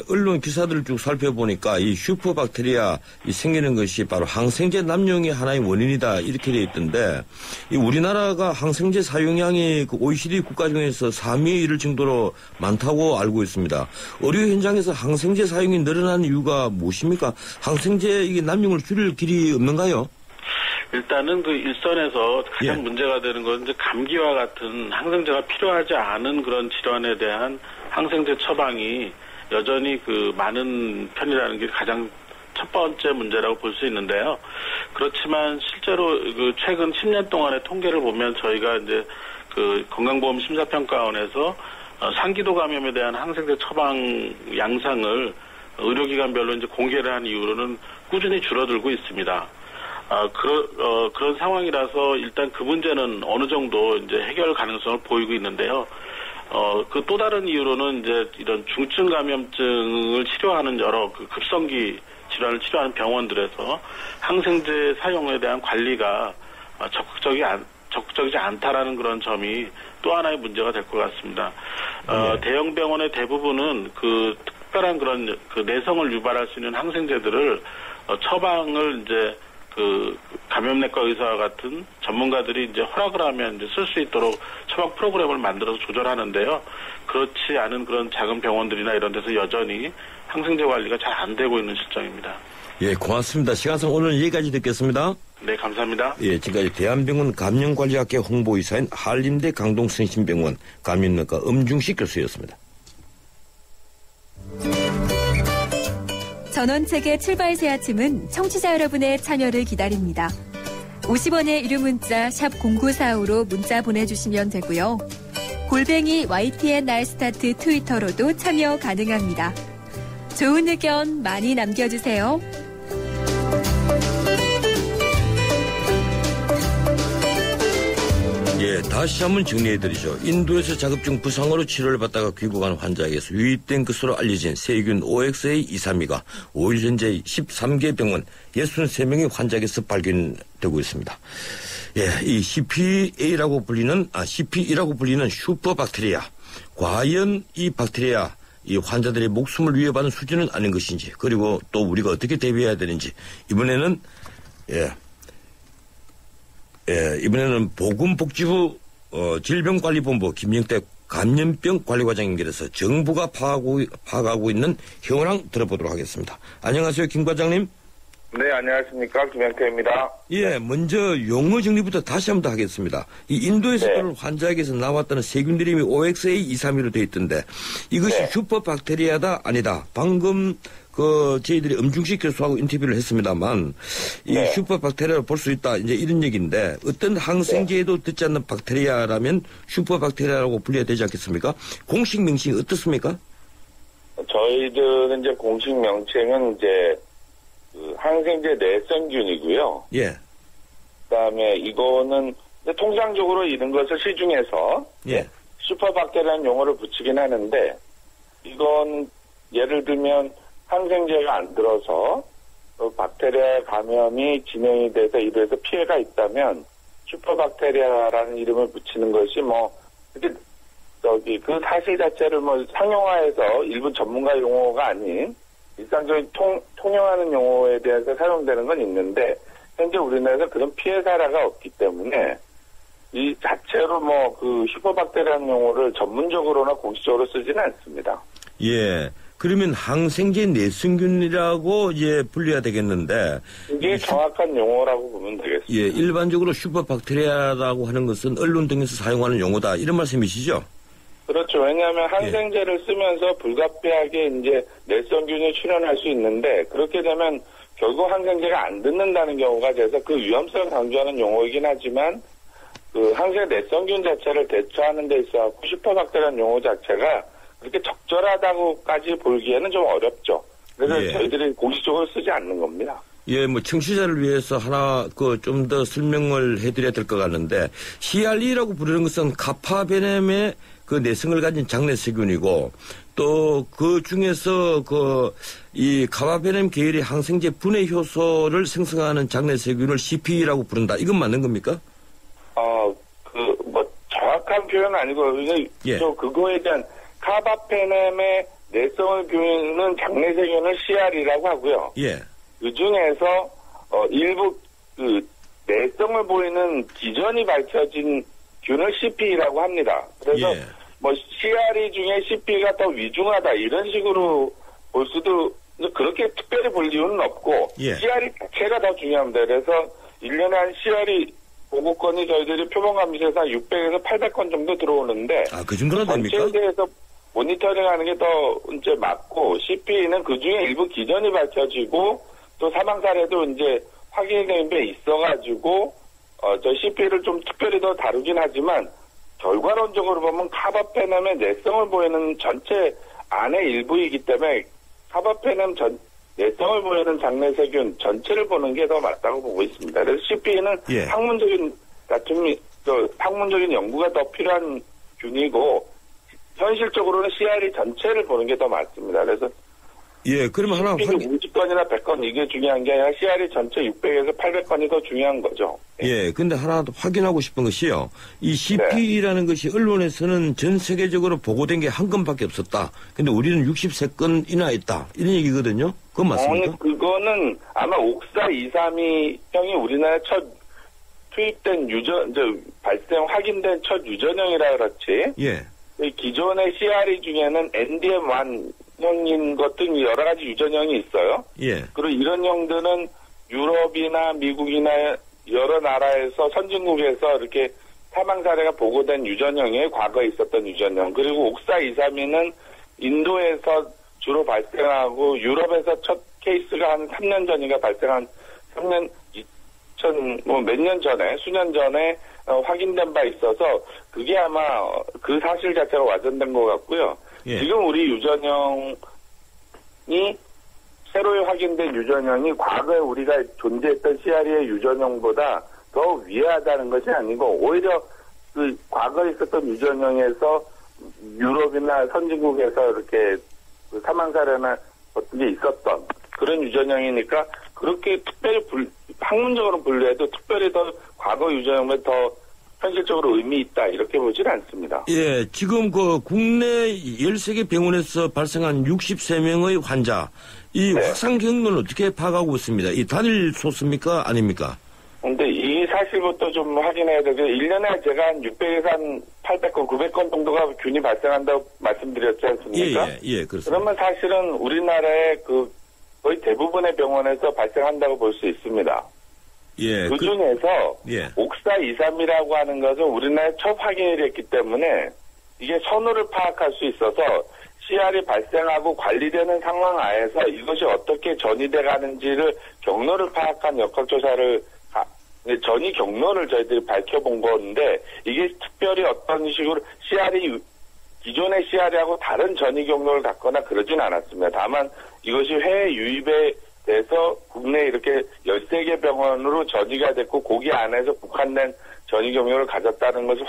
언론 기사들을 쭉 살펴보니까 이 슈퍼박테리아 생기는 것이 바로 항생제 남용이 하나의 원인이다 이렇게 돼 있던데 이 우리나라가 항생제 사용량이 OECD 국가 중에서 3위에 이를 정도로 많다고 알고 있습니다. 의료 현장에서 항생제 사용이 늘어난 이유가 무엇입니까? 항생제 남용을 줄일 길이 없는가요? 일단은 일선에서 가장 문제가 되는 건 이제 감기와 같은 항생제가 필요하지 않은 그런 질환에 대한 항생제 처방이 여전히 많은 편이라는 게 가장 첫 번째 문제라고 볼 수 있는데요. 그렇지만 실제로 그 최근 10년 동안의 통계를 보면 저희가 이제 그 건강보험 심사평가원에서 상기도 감염에 대한 항생제 처방 양상을 의료기관별로 이제 공개를 한 이후로는 꾸준히 줄어들고 있습니다. 그런 상황이라서 일단 그 문제는 어느 정도 이제 해결 가능성을 보이고 있는데요. 그 또 다른 이유로는 이제 이런 중증 감염증을 치료하는 여러 그 급성기 질환을 치료하는 병원들에서 항생제 사용에 대한 관리가 적극적이지 않다라는 그런 점이 또 하나의 문제가 될 것 같습니다. 대형 병원의 대부분은 그 특별한 그런 그 내성을 유발할 수 있는 항생제들을 처방을 이제 그 감염내과 의사와 같은 전문가들이 이제 허락을 하면 이제 쓸 수 있도록 처방 프로그램을 만들어서 조절하는데요. 그렇지 않은 그런 작은 병원들이나 이런 데서 여전히 항생제 관리가 잘 안 되고 있는 실정입니다. 예, 고맙습니다. 시간상 오늘 여기까지 듣겠습니다. 네, 감사합니다. 예, 지금까지 대한병원 감염관리학회 홍보이사인 한림대 강동성심병원 감염내과 엄중식 교수였습니다. 전원책의 출발 새 아침은 청취자 여러분의 참여를 기다립니다. 50원의 유료 문자 샵 0945로 문자 보내주시면 되고요. 골뱅이 YTN 날스타트 트위터로도 참여 가능합니다. 좋은 의견 많이 남겨주세요. 예, 다시 한번 정리해드리죠. 인도에서 자급증 부상으로 치료를 받다가 귀국한 환자에게서 유입된 것으로 알려진 세균 OXA232가 5일 현재 13개 병원 63명의 환자에게서 발견되고 있습니다. 예, 이 CP이라고 불리는 슈퍼박테리아. 과연 이 박테리아, 이 환자들의 목숨을 위협하는 수준은 아닌 것인지, 그리고 또 우리가 어떻게 대비해야 되는지, 이번에는 이번에는 보건복지부 질병관리본부 김영태 감염병 관리과장 연결해서 정부가 파악하고 있는 현황 들어보도록 하겠습니다. 안녕하세요, 김 과장님. 네, 안녕하십니까, 김영태입니다. 예, 먼저 용어 정리부터 다시 한번 더 하겠습니다. 이 인도에서 네. 환자에게서 나왔다는 세균 이름이 OXA232로 되어 있던데 이것이 네. 슈퍼박테리아다 아니다. 방금 저희들이 엄중식 교수하고 인터뷰를 했습니다만 이 네. 슈퍼박테리아를 볼 수 있다. 이제 이런 얘기인데 어떤 항생제에도 듣지 않는 박테리아라면 슈퍼박테리아라고 불려야 되지 않겠습니까? 공식 명칭이 어떻습니까? 저희들은 이제 공식 명칭은 이제 그 항생제 내성균이고요. 예. 그다음에 이거는 통상적으로 이런 것을 시중에서 예. 슈퍼박테리아라는 용어를 붙이긴 하는데 이건 예를 들면 항생제가 안 들어서 박테리아 감염이 진행이 돼서 이래서 피해가 있다면 슈퍼박테리아라는 이름을 붙이는 것이 그 사실 자체를 상용화해서 일부 전문가 용어가 아닌 일상적인 통용하는 용어에 대해서 사용되는 건 있는데 현재 우리나라에서 그런 피해 사례가 없기 때문에 이 자체로 그 슈퍼박테리아라는 용어를 전문적으로나 공식적으로 쓰지는 않습니다. 예. 그러면 항생제 내성균이라고 이제 분류해야 되겠는데 이게 정확한 용어라고 보면 되겠습니다. 예, 일반적으로 슈퍼박테리아라고 하는 것은 언론 등에서 사용하는 용어다 이런 말씀이시죠? 그렇죠. 왜냐하면 항생제를 쓰면서 불가피하게 이제 내성균이 출현할 수 있는데 그렇게 되면 결국 항생제가 안 듣는다는 경우가 돼서 그 위험성을 강조하는 용어이긴 하지만 그 항생제 내성균 자체를 대처하는 데 있어서 슈퍼박테리아라는 용어 자체가 그렇게 적절하다고까지 보기에는 좀 어렵죠. 그래서 예. 저희들이 공식적으로 쓰지 않는 겁니다. 예, 청취자를 위해서 하나 좀 더 설명을 해드려야 될 것 같는데 CRE라고 부르는 것은 카파베넴의 그 내성을 가진 장내세균이고 또 그 중에서 이 카파베넴 계열의 항생제 분해 효소를 생성하는 장내세균을 CP라고 부른다. 이건 맞는 겁니까? 정확한 표현은 아니고 예. 그거에 대한 카바페넴의 내성을 교는 장내세균을 CR이라고 하고요. 예. 그 중에서 일부 내성을 보이는 기전이 밝혀진 균을 CP라고 합니다. 그래서 예. CR이 중에 CP가 더 위중하다 이런 식으로 볼 수도 그렇게 특별히 볼 이유는 없고 예. CR이 자체가 더 중요합니다. 그래서 1년에 한 CR이 보고건이 저희들이 표본감시에서 600에서 800건 정도 들어오는데 그 정도나 됩니까? 전체에 대해서 모니터링하는 게 더 이제 맞고 CP는 그 중에 일부 기전이 밝혀지고 또 사망 사례도 이제 확인된 게 있어가지고 저 CP를 좀 특별히 더 다루긴 하지만 결과론적으로 보면 카바페넴의 내성을 보이는 전체 안의 일부이기 때문에 카바페넴 내성을 보이는 장내세균 전체를 보는 게 더 맞다고 보고 있습니다. 그래서 CP는 학문적인 연구가 더 필요한 균이고 현실적으로는 CRE 전체를 보는 게 더 맞습니다. 그래서 그러면 하나 50건이나 100건 이게 중요한 게 아니라 CRE 전체 600에서 800건이 더 중요한 거죠. 근데 하나 더 확인하고 싶은 것이요. 이 CP라는 것이 언론에서는 전 세계적으로 보고된 게 한 건밖에 없었다. 근데 우리는 63건이나 있다. 이런 얘기거든요. 그건 맞습니까? 그거는 아마 옥사 232형이 우리나라에 첫 투입된 확인된 첫 유전형이라 그렇지. 기존의 CRE 중에는 NDM1 형인 것 등 여러 가지 유전형이 있어요. 그리고 이런 형들은 유럽이나 미국이나 여러 나라에서 선진국에서 이렇게 사망 사례가 보고된 유전형에 과거에 있었던 유전형. 그리고 옥사 232는 인도에서 주로 발생하고 유럽에서 첫 케이스가 한 3년 전인가 발생한 몇 년 전에 수년 전에 확인된 바 있어서 그게 아마 그 사실 자체가 와전된 것 같고요. 지금 우리 유전형이 새로 확인된 유전형이 과거에 우리가 존재했던 CRE의 유전형보다 더 위험하다는 것이 아니고 오히려 그 과거에 있었던 유전형에서 유럽이나 선진국에서 이렇게 그 사망 사례나 어떤 게 있었던 그런 유전형이니까 그렇게 특별히 학문적으로 분류해도 특별히 더 과거 유전형에 더 현실적으로 의미 있다 이렇게 보질 않습니다. 지금 그 국내 13개 병원에서 발생한 63명의 환자 이 확산 경로는 어떻게 파악하고 있습니다. 이 단일 소스입니까 아닙니까? 근데 이 사실부터 좀 확인해야 되죠. 1년에 제가 한 600에서 한 800건, 900건 정도가 균이 발생한다고 말씀드렸지 않습니까? 그렇습니다. 그러면 사실은 우리나라의 거의 대부분의 병원에서 발생한다고 볼 수 있습니다. 그 중에서 옥사 232라고 하는 것은 우리나라에 첫 확인이 됐기 때문에 이게 선호를 파악할 수 있어서 CR이 발생하고 관리되는 상황 하에서 이것이 어떻게 전이돼 가는지를 경로를 파악한 역학조사를 전이 경로를 저희들이 밝혀본 건데 이게 특별히 어떤 식으로 기존의 CR이하고 다른 전이 경로를 갖거나 그러진 않았습니다. 다만 이것이 해외 유입에 돼서 국내 이렇게 13개 병원으로 전이가 됐고 거기 안에서 국한된 전이 경로를 가졌다는 것을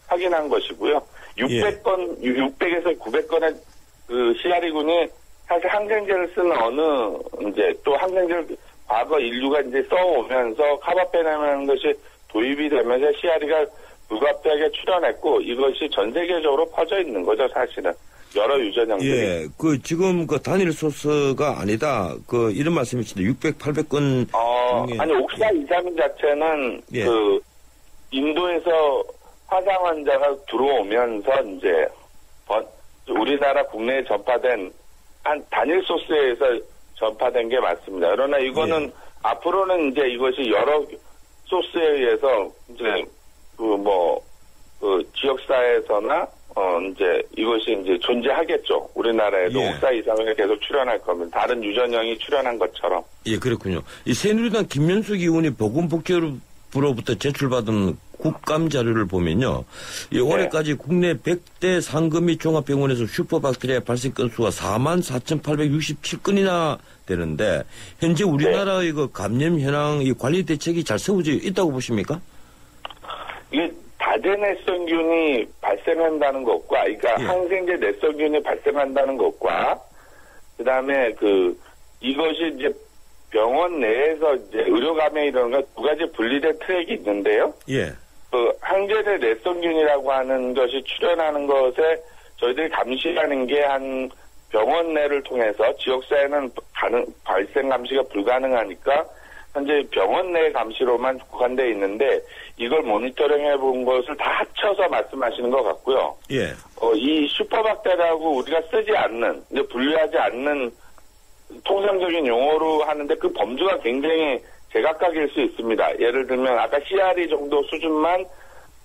확인한 것이고요. 600에서 900건의 그 CR이군이 사실 항생제를 쓰는 또 항생제를 과거 인류가 이제 써오면서 카바페넴이라는 것이 도입이 되면서 CR이가 불가피하게 출현했고 이것이 전 세계적으로 퍼져 있는 거죠, 사실은. 여러 유전형들이. 지금 단일 소스가 아니다. 이런 말씀이신데 600, 800건 아니 옥사 232 자체는 인도에서 화상 환자가 들어오면서 이제 우리나라 국내에 전파된 한 단일 소스에서 전파된 게 맞습니다. 그러나 이거는 앞으로는 이제 이것이 여러 소스에 의해서 이제 지역사회에서나 이제 이것이 이제 존재하겠죠. 우리나라에도 옥사 232가 계속 출현할 겁니다. 다른 유전형이 출현한 것처럼. 그렇군요. 이 새누리당 김명숙 의원이 보건복지부로부터 제출받은 국감 자료를 보면요. 올해까지 국내 100대 상급 및 종합병원에서 슈퍼박테리아 발생 건수가 44,867건이나 되는데 현재 우리나라의 감염 현황 관리 대책이 잘 세워져 있다고 보십니까? 이게 다대 내성균이 발생한다는 것과, 그러니까 항생제 내성균이 발생한다는 것과, 그 다음에 이것이 이제 병원 내에서 이제 의료감염 이런 거 두 가지 분리된 트랙이 있는데요. 항생제 내성균이라고 하는 것이 출현하는 것에 저희들이 감시하는 게 한 병원 내를 통해서 지역사회는 발생 감시가 불가능하니까 현재 병원 내 감시로만 국한되어 있는데 이걸 모니터링 해본 것을 다 합쳐서 말씀하시는 것 같고요. 이 슈퍼박테리아라고 우리가 쓰지 않는, 이제 분류하지 않는 통상적인 용어로 하는데 그 범주가 굉장히 제각각일 수 있습니다. 예를 들면 아까 CRE 정도 수준만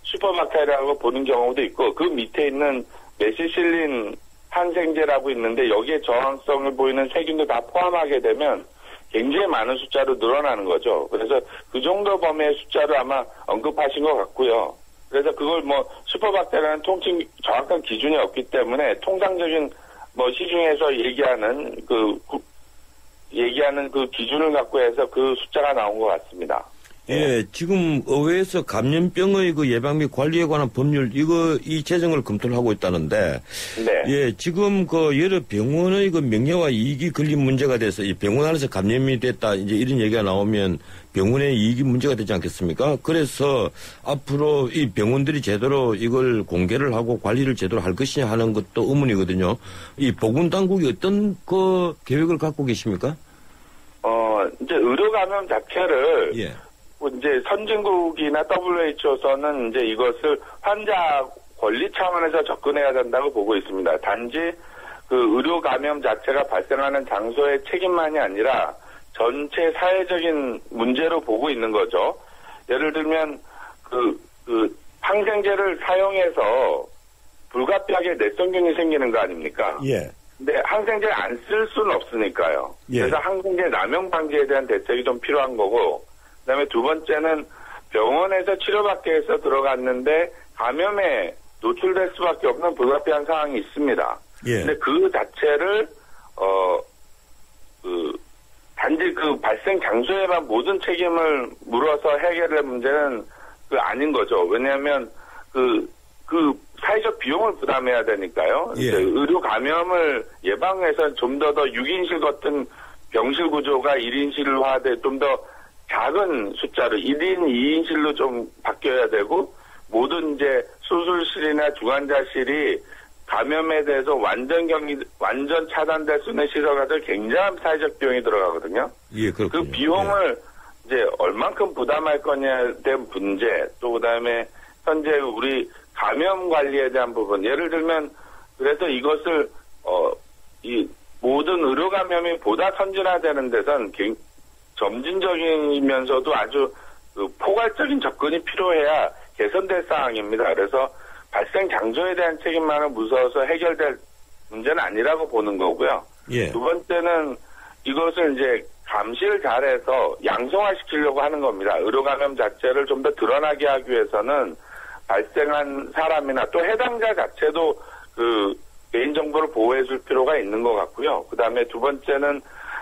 슈퍼박테리아라고 보는 경우도 있고 그 밑에 있는 메시실린 항생제라고 있는데 여기에 저항성을 보이는 세균도 다 포함하게 되면 굉장히 많은 숫자로 늘어나는 거죠. 그래서 그 정도 범위의 숫자를 아마 언급하신 것 같고요. 그래서 그걸 뭐 슈퍼박테리아는 통칭 정확한 기준이 없기 때문에 통상적인 뭐 시중에서 얘기하는 그 기준을 갖고 해서 그 숫자가 나온 것 같습니다. 예, 지금 의회에서 감염병의 그 예방 및 관리에 관한 법률 이 제정을 검토를 하고 있다는데, 네. 예, 지금 그 여러 병원의 그 명예와 이익이 걸린 문제가 돼서 이 병원 안에서 감염이 됐다 이제 이런 얘기가 나오면 병원의 이익이 문제가 되지 않겠습니까? 그래서 앞으로 이 병원들이 제대로 이걸 공개를 하고 관리를 제대로 할 것이냐 하는 것도 의문이거든요. 이 보건당국이 어떤 그 계획을 갖고 계십니까? 이제 의료 감염 자체를 예. 이제 선진국이나 WHO에서는 이제 이것을 환자 권리 차원에서 접근해야 된다고 보고 있습니다. 단지 그 의료 감염 자체가 발생하는 장소의 책임만이 아니라 전체 사회적인 문제로 보고 있는 거죠. 예를 들면 그 항생제를 사용해서 불가피하게 내성균이 생기는 거 아닙니까? 예. 근데 항생제를 안 쓸 수는 없으니까요. 예. 그래서 항생제 남용 방지에 대한 대책이 좀 필요한 거고, 그다음에 두 번째는 병원에서 치료받기 위해서 들어갔는데 감염에 노출될 수밖에 없는 불가피한 상황이 있습니다. 예. 근데 그 자체를 단지 그 발생 장소에만 모든 책임을 물어서 해결할 문제는 아닌 거죠. 왜냐하면 그 사회적 비용을 부담해야 되니까요. 예. 의료 감염을 예방해서 좀 더 6인실 같은 병실 구조가 1인실화돼 좀 더 작은 숫자로 1인, 2인실로 좀 바뀌어야 되고, 모든 이제 수술실이나 중환자실이 감염에 대해서 완전 차단될 수 있는 시설 가지고 굉장한 사회적 비용이 들어가거든요. 예, 그렇군요. 그 비용을 이제 얼만큼 부담할 거냐에 대한 문제, 또 그다음에 현재 우리 감염 관리에 대한 부분, 예를 들면 그래서 이것을 이 모든 의료 감염이 보다 선진화되는 데선 점진적이면서도 아주 포괄적인 접근이 필요해야 개선될 상황입니다. 그래서 발생 장소에 대한 책임만은 무서워서 해결될 문제는 아니라고 보는 거고요. 예. 두 번째는 이것을 이제 감시를 잘해서 양성화시키려고 하는 겁니다. 의료 감염 자체를 좀 더 드러나게 하기 위해서는 발생한 사람이나 또 해당자 자체도 그 개인정보를 보호해 줄 필요가 있는 것 같고요. 그 다음에 두 번째는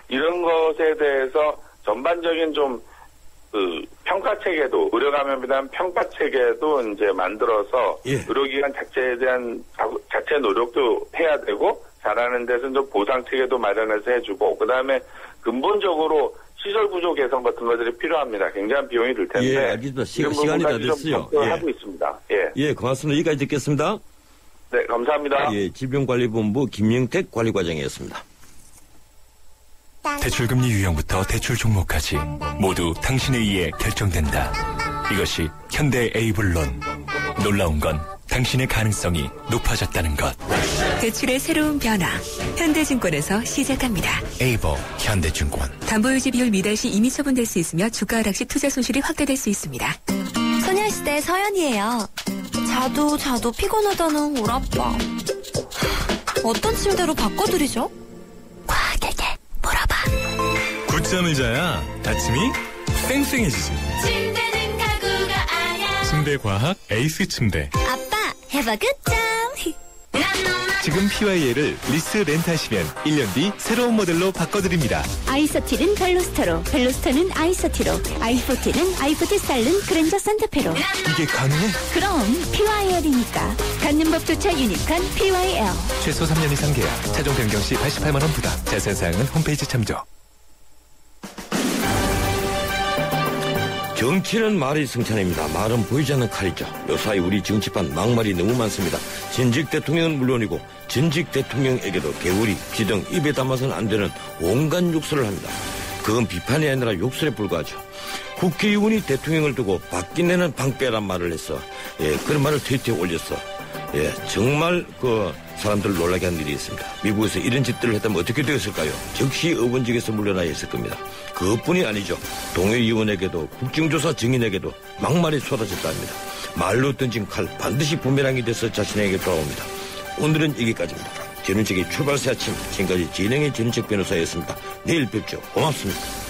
이런 것에 대해서 전반적인 좀 평가 체계도, 의료 감염에 대한 평가 체계도 이제 만들어서 예. 의료기관 자체에 대한 자체 노력도 해야 되고, 잘하는 데서는 좀 보상 체계도 마련해서 해주고, 그 다음에 근본적으로 시설 구조 개선 같은 것들이 필요합니다. 굉장한 비용이 들 텐데. 예, 알겠습니다. 시간이 다 됐어요. 하고 있습니다. 예. 예, 고맙습니다. 여기까지 듣겠습니다. 네, 감사합니다. 예, 질병관리본부 김영택 관리과장이었습니다. 대출금리 유형부터 대출 종목까지 모두 당신에 의해 결정된다. 이것이 현대 에이블론. 놀라운 건 당신의 가능성이 높아졌다는 것. 대출의 새로운 변화. 현대증권에서 시작합니다. 에이버 현대증권. 담보유지 비율 미달 시 이미 처분될 수 있으며 주가 하락 시 투자 손실이 확대될 수 있습니다. 소녀시대 서연이에요. 자도 피곤하다는 우리 아빠. 어떤 침대로 바꿔드리죠? 과학에게 물어봐. 굿잠 의자야 아침이 쌩쌩해지지. 침대는 가구가 아냐. 침대 과학 에이스 침대. 아빠 해봐 굿잠. 지금 PYA를 리스 렌트하시면 1년 뒤 새로운 모델로 바꿔드립니다. 아이서틸은 벨로스터로, 벨로스터는 아이서티로, 아이포틸은 아이포티 스타일은 그랜저 산타페로. 이게 가능해? 그럼 PYL이니까. 갖는 법조차 유니크한 PYL. 최소 3년 이상 계약, 최종 변경 시 88만 원 부담. 자세한 사항은 홈페이지 참조. 정치는 말이 승천입니다. 말은 보이지 않는 칼이죠. 요사이 우리 정치판 막말이 너무 많습니다. 전직 대통령은 물론이고 전직 대통령에게도 개구리, 기등, 입에 담아서는 안 되는 온갖 욕설을 합니다. 그건 비판이 아니라 욕설에 불과하죠. 국회의원이 대통령을 두고 바뀌내는 방빼란 말을 했어. 예, 그런 말을 트위터에 올렸어. 예, 정말 사람들을 놀라게 한 일이 있습니다. 미국에서 이런 짓들을 했다면 어떻게 되었을까요? 즉시 의원직에서 물러나야 했을 겁니다. 그것뿐이 아니죠. 동해의원에게도 국정조사 증인에게도 막말이 쏟아졌다 합니다. 말로 던진 칼 반드시 부메랑이 돼서 자신에게 돌아옵니다. 오늘은 여기까지입니다. 전인책의 출발새 아침, 지금까지 진행의 전인책 변호사였습니다. 내일 뵙죠. 고맙습니다.